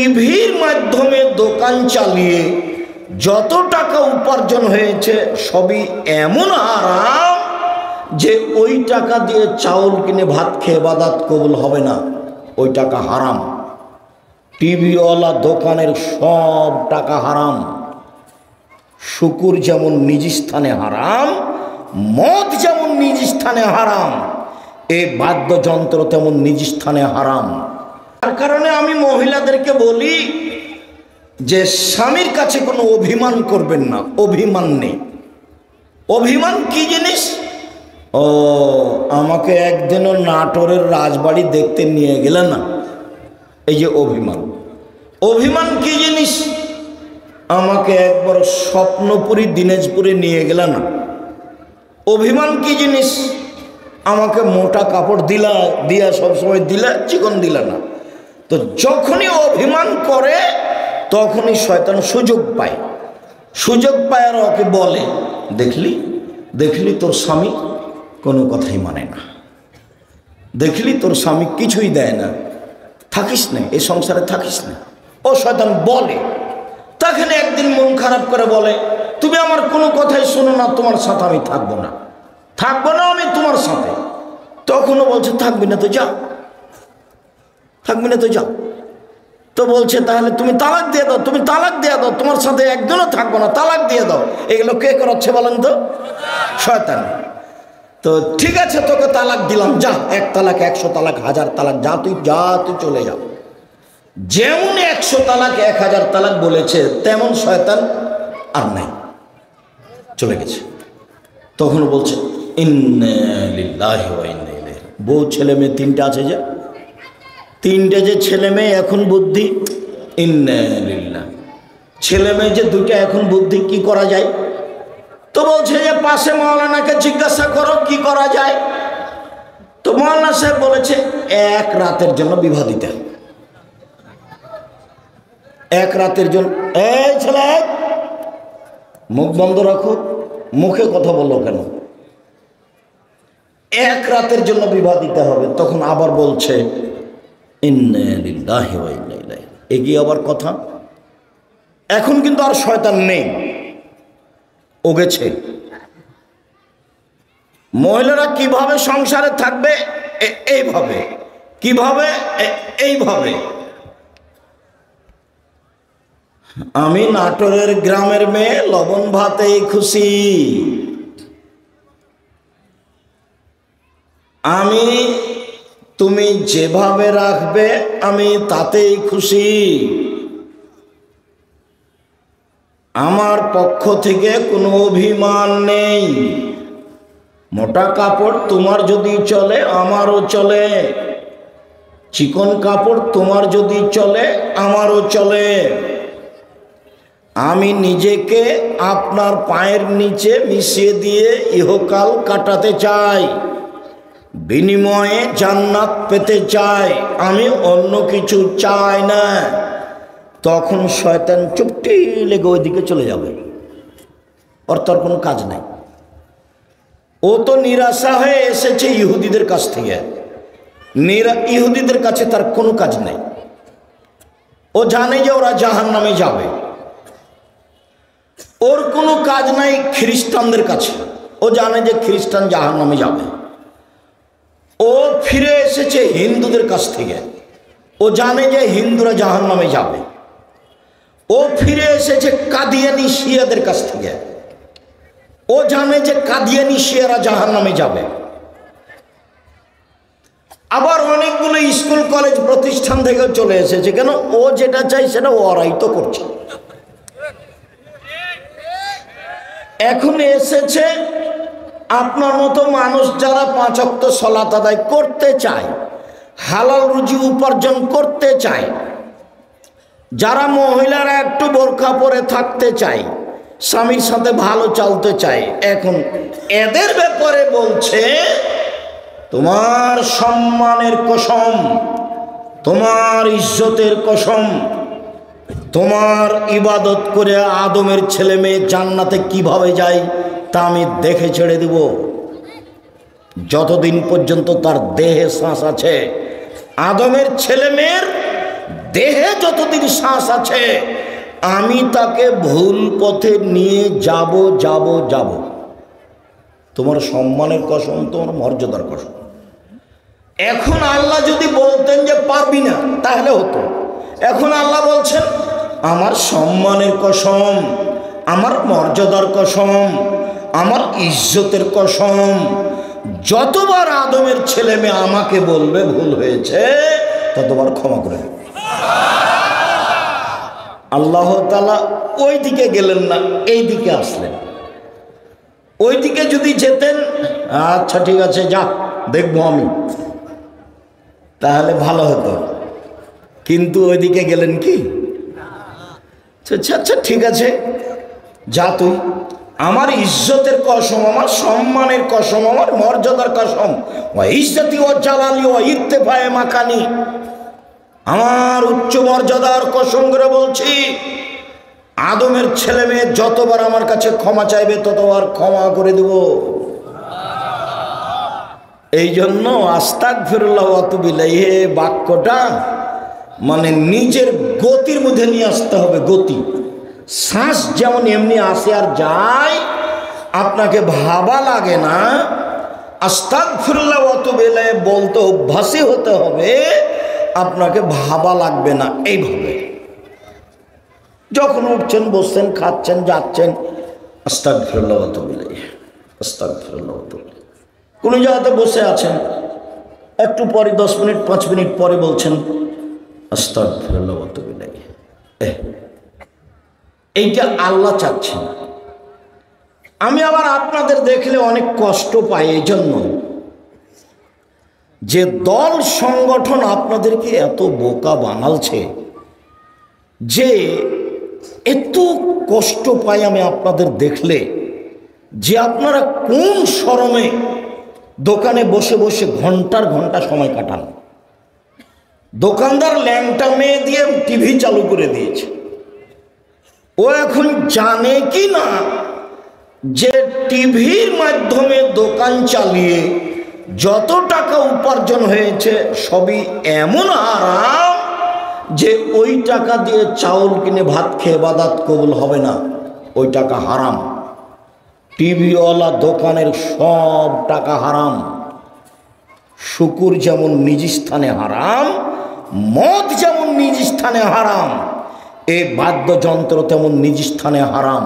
টিভির মাধ্যমে দোকান চালিয়ে যত টাকা উপার্জন হয়েছে সবই এমন হারাম যে ওই টাকা দিয়ে চাউল কিনে ভাত খেয়ে ইবাদত কবুল হবে না, ওই টাকা হারাম। টিভিওয়ালা দোকানের সব টাকা হারাম। শুকুর যেমন নিজ স্থানে হারাম, মদ যেমন নিজ স্থানে হারাম, এই বাদ্যযন্ত্র তেমন নিজ স্থানে হারাম। তার কারণে আমি মহিলাদেরকে বলি যে স্বামীর কাছে কোনো অভিমান করবেন না। অভিমান নেই। অভিমান কি জিনিস? ও আমাকে একদিনও নাটোরের রাজবাড়ি দেখতে নিয়ে গেলেন না, এই যে অভিমান। অভিমান কি জিনিস? আমাকে একবার স্বপ্নপুরী দিনাজপুরে নিয়ে গেল না। অভিমান কি জিনিস? আমাকে মোটা কাপড় দিয়া সবসময় দিলা, চিকন দিলা না। তো যখনই অভিমান করে তখনই শয়তান সুযোগ পায়। সুযোগ পায় আর ওকে বলে, দেখলি দেখলি তোর স্বামী কোনো কথাই মানে না, দেখলি তোর স্বামী কিছুই দেয় না, থাকিস না, এই সংসারে থাকিস না। ও শয়তান বলে। তখন একদিন মন খারাপ করে বলে, তুমি আমার কোনো কথাই শোনো না, তোমার সাথে আমি থাকবো না, থাকবো না আমি তোমার সাথে। তখনও বলছে থাকবি না তো যাও, থাকবি না তো যাও। তো বলছে তাহলে তুমি তালাক দিয়ে দাও, তুমি তালাক দিয়ে দাও, তোমার সাথে একদিনও থাকবো না, তালাক দিয়ে দাও। এগুলো কে করাচ্ছে বলেন তো? শয়তান। তো ঠিক আছে তোকে তালাক দিলাম, যা, 1 তালাক 100 তালাক 1000 তালাক, যা তুই চলে যাও। যেমন 100 তালাক 1000 তালাক বলেছে তেমন শয়তান আর নাই, চলে গেছে। তখন বলছে ইন্না লিল্লাহি ওয়া ইন্না ইলাইহি। বউ ছেলে মেয়ে 3টে আছে, যে 3টে যে ছেলে মেয়ে এখন বুদ্ধি, ইন্না লিল্লাহ। ছেলে মেয়ে যে 2টা এখন বুদ্ধি, কি করা যায়? তো বলছে যে পাশে মাওলানাকে জিজ্ঞাসা করো কি করা যায়। তো মাওলানা সাহেব বলেছে 1 রাতের জন্য বিবাহ দিতে। 1 রাতের জন্য। এই ছেলে মুখ বন্ধ রাখো, মুখে কথা বলো কেন? 1 রাতের জন্য বিবাহ দিতে হবে। তখন আবার বলছে ইন্না লিল্লাহি ওয়া ইন্না ইলাইহি। এগিয়ে আবার কথা। এখন কিন্তু আর শয়তান নেই, ও গেছে। মহিলারা কিভাবে সংসারে থাকবে? এইভাবে। কিভাবে? এইভাবে। আমি নাটোরের গ্রামের মেয়ে, লবণ ভাতেই খুশি। আমি তুমি যেভাবে রাখবে আমি তাতেই খুশি। আমার পক্ষ থেকে কোনো অভিমান নেই। মোটা কাপড় তোমার যদি চলে আমারও চলে, চিকন কাপড় তোমার যদি চলে আমারও চলে। আমি নিজেকে আপনার পায়ের নিচে মিশিয়ে দিয়ে ইহকাল কাটাতে চাই, বিনিময়ে জান্নাত পেতে চাই, আমি অন্য কিছু চাই না। তখন শয়তান চুপটি লেগে ওইদিকে চলে যাবে, ওর তোর কোনো কাজ নাই। ও তো নিরাশা হয়ে এসেছে ইহুদিদের কাছ থেকে, ইহুদিদের কাছে তার কোনো কাজ নেই। ও জানে যে ওরা জাহান্নামে যাবে। ওর কোনো কাজ নাই খ্রিস্টানদের কাছে, ও জানে যে খ্রিস্টান জাহান্নামে যাবে। ও ফিরে এসেছে হিন্দুদের কাছ থেকে, ও জানে যে হিন্দুরা জাহান্নামে যাবে। ও ফিরে এসেছে কাদিয়ানি শিয়াদের কাছ থেকে, ও জানে যে কাদিয়ানি শিয়ারা জাহান্নামে যাবে। আবার অনেকগুলো স্কুল কলেজ প্রতিষ্ঠান থেকে চলে এসেছে। কেন? ও যেটা চাই সেটা ওরাই তো করছে। এখন এসেছে আপনার মতো মানুষ যারা 5 ওয়াক্ত সালাত আদায় করতে চায়, হালাল রুজি উপার্জন করতে চায়, যারা মহিলারা একটু বোরকা পরে থাকতে চায়, স্বামীর সাথে ভালো চলতে চায়। এখন এদের ব্যাপারে বলছে তোমার সম্মানের কসম, তোমার ইজ্জতের কসম, তোমার ইবাদত করে আদমের ছেলে মেয়ে জান্নাতে কিভাবে যায় তা আমি দেখে ছেড়ে দিব। যতদিন পর্যন্ত তার দেহে শ্বাস আছে, আদমের ছেলে মেয়ের দেহে যতদিন শ্বাস আছে আমি তাকে ভুল পথে নিয়ে যাব যাব যাব। তোমার সম্মানের কসম, তোমার মর্যাদার কসম। এখন আল্লাহ যদি বলতেন যে পারবি না তাহলে হতো। এখন আল্লাহ বলছেন আমার সম্মানের কসম, আমার মর্যাদার কসম, আমার ইজ্জতের কসম, যতবার আদমের ছেলে মেয়ে আমাকে বলবে ভুল হয়েছে ততবার ক্ষমা করে দেব। আল্লাহ তাআলা ওই দিকে গেলেন না, এই দিকে আসলেন। ওই দিকে যদি যেতেন, আচ্ছা ঠিক আছে যা দেখবো আমি, তাহলে ভালো হতো। কিন্তু ওইদিকে গেলেন কি, আচ্ছা আচ্ছা ঠিক আছে যা, তুই আমার ইজ্জতের কসম, আমার সম্মানের কসম, আমার মর্যাদার কসম, ও ইজ্জতি ও জালালি ও ইত্তেফায়ে মাকানি, আমার উচ্চ মর্যাদার কসম করে বলছি, আদমের ছেলে মেয়ে যতবার আমার কাছে ক্ষমা চাইবে ততবার ক্ষমা করে দেব। এই জন্য আস্তাগফিরুল্লাহ ওয়া আতুবু ইলাইহি বাক্যটা মানে নিজের গতির মধ্যে নিয়ে আসতে হবে। গতি, শ্বাস যেমন এমনি আসে আর যায়, আপনাকে ভাবা লাগে না। আস্তাগফিরুল্লাহ ওয়া আতুবু ইলাইহি বলতে অভ্যাসী হতে হবে, আপনাকে ভাবা লাগবে না। এইভাবে যখন উঠছেন, বসছেন, খাচ্ছেন, যাচ্ছেন, আস্তাগফিরুল্লাহ ওয়া আতুবু ইলাইহি, আস্তাগফিরুল্লাহ ওয়া আতুবু ইলাইহি। কোনো জায়গাতে বসে আছেন, একটু পরে 10 মিনিট 5 মিনিট পরে বলছেন আস্তাগফিরুল্লাহ ওয়া আতুবু ইলাইহি। এইটা আল্লাহ চাচ্ছেন। আমি আবার আপনাদের দেখলে অনেক কষ্ট পাই এই জন্য যে দল সংগঠন আপনাদেরকে এত বোকা বানালছে যে এত কষ্ট পাই আমি আপনাদের দেখলে, যে আপনারা কোন শরমে দোকানে বসে বসে ঘন্টার ঘন্টা সময় কাটান। দোকানদার ল্যাংটা মেয়ে দিয়ে টিভি চালু করে দিয়েছে। ও এখন জানে কি না যে টিভির মাধ্যমে দোকান চালিয়ে যত টাকা উপার্জন হয়েছে সবই এমন আরাম যে ওই টাকা দিয়ে চাউল কিনে ভাত খেয়ে ইবাদত কবুল হবে না, ওই টাকা হারাম। টিভিওয়ালা দোকানের সব টাকা হারাম। শুকুর যেমন নিজ স্থানে হারাম, মদ যেমন নিজ স্থানে হারাম, এই বাদ্যযন্ত্র তেমন নিজ স্থানে হারাম।